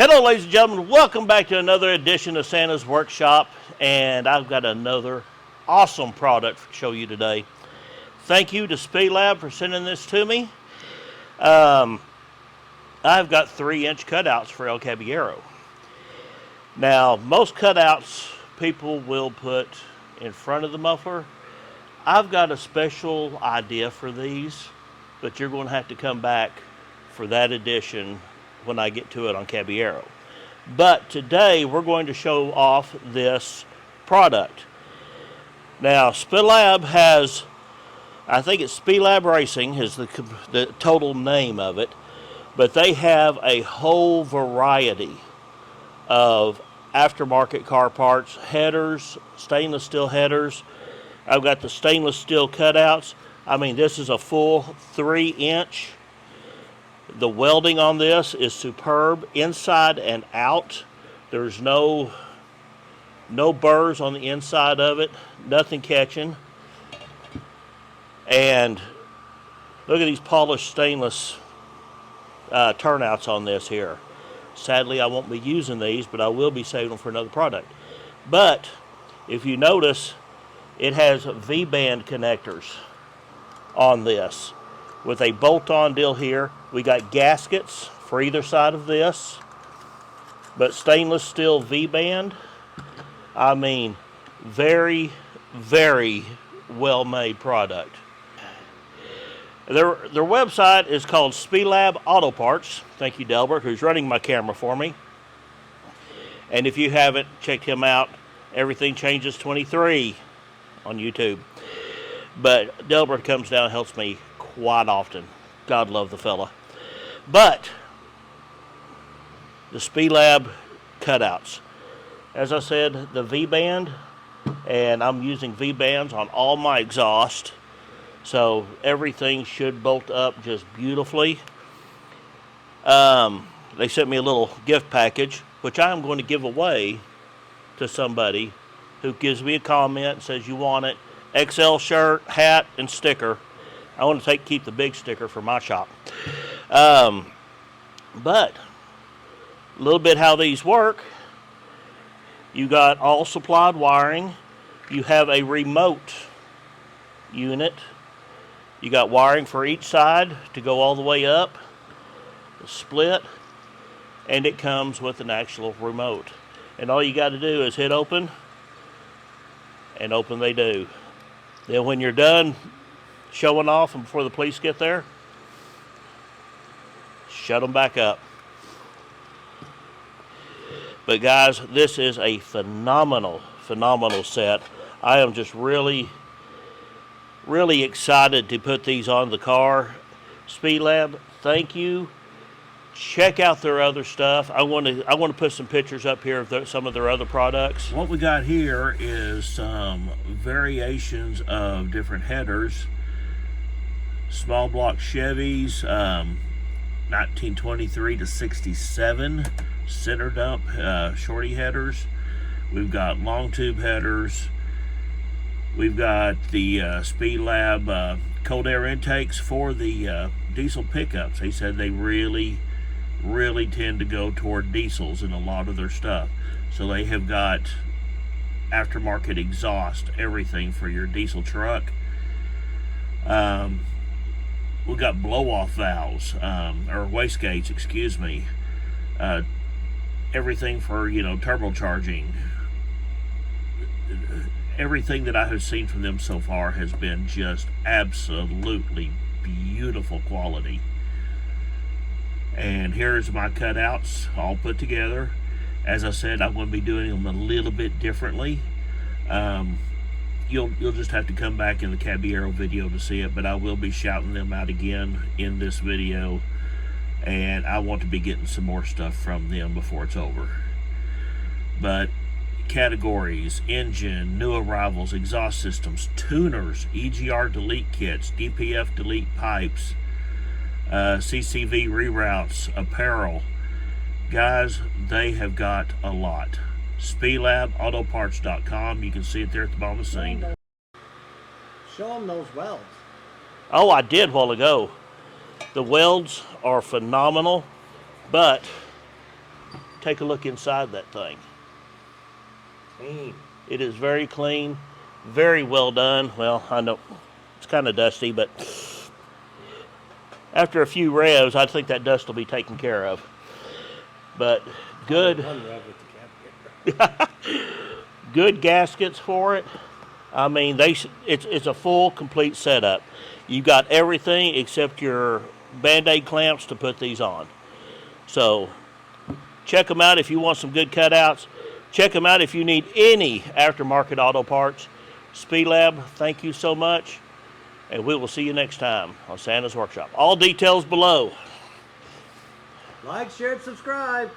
Hello ladies and gentlemen, welcome back to another edition of Santa's Workshop, and I've got another awesome product to show you today. Thank you to Spelab for sending this to me. I've got 3-inch cutouts for El Caballero. Now, most cutouts people will put in front of the muffler. I've got a special idea for these, but you're going to have to come back for that edition when I get to it on Caballero. But today we're going to show off this product. Now, Spelab has, I think it's Spelab Racing is the total name of it, but they have a whole variety of aftermarket car parts, headers, stainless steel headers. I've got the stainless steel cutouts. I mean, this is a full 3-inch. The welding on this is superb, inside and out. There's no burrs on the inside of it, nothing catching. And look at these polished stainless turnouts on this here. Sadly, I won't be using these, but I will be saving them for another product. But if you notice, it has V-band connectors on this with a bolt-on deal here. We got gaskets for either side of this, but stainless steel V-band. I mean, very, very well-made product. Their website is called Spelab Auto Parts. Thank you, Delbert, who's running my camera for me. And if you haven't checked him out, Everything Changes 23 on YouTube. But Delbert comes down and helps me quite often. God love the fella. But the Spelab cutouts, as I said, the V-band, and I'm using V-bands on all my exhaust, so everything should bolt up just beautifully. They sent me a little gift package, which I'm going to give away to somebody who gives me a comment and says you want it. XL shirt, hat, and sticker. I want to keep the big sticker for my shop. But a little bit how these work. You got all supplied wiring. You have a remote unit. You got wiring for each side to go all the way up, the split, and it comes with an actual remote. And all you got to do is hit open, and open they do. Then when you're done showing off and before the police get there, shut them back up. But guys, this is a phenomenal set. I am just really excited to put these on the car. Spelab, thank you. Check out their other stuff. I want to put some pictures up here of some of their other products. What we got here is some variations of different headers. Small block Chevys, 1923 to 67, center dump shorty headers. We've got long tube headers. We've got the Spelab cold air intakes for the diesel pickups. He said they really tend to go toward diesels in a lot of their stuff. So they have got aftermarket exhaust, everything for your diesel truck. We've got blow-off valves, or wastegates, excuse me. Everything for, turbocharging. Everything that I have seen from them so far has been just absolutely beautiful quality. And here's my cutouts all put together. As I said, I'm going to be doing them a little bit differently. You'll just have to come back in the Caballero video to see it, but I will be shouting them out again in this video, and I want to be getting some more stuff from them before it's over. But categories: engine, new arrivals, exhaust systems, tuners, EGR delete kits, DPF delete pipes, CCV reroutes, apparel. Guys, they have got a lot. SpelabAutoparts.com. You can see it there at the bottom of the scene. Show them those welds. Oh, I did a while ago. The welds are phenomenal, but take a look inside that thing. Clean. It is very clean, very well done. Well, I know it's kind of dusty, but after a few revs, I think that dust will be taken care of. But good, One rev with the Caballero. good gaskets for it. I mean, it's a full, complete setup. You've got everything except your Band-Aid clamps to put these on. So check them out if you want some good cutouts. Check them out if you need any aftermarket auto parts. Spelab, thank you so much. And we will see you next time on Santa's Workshop. All details below. Like, share, and subscribe.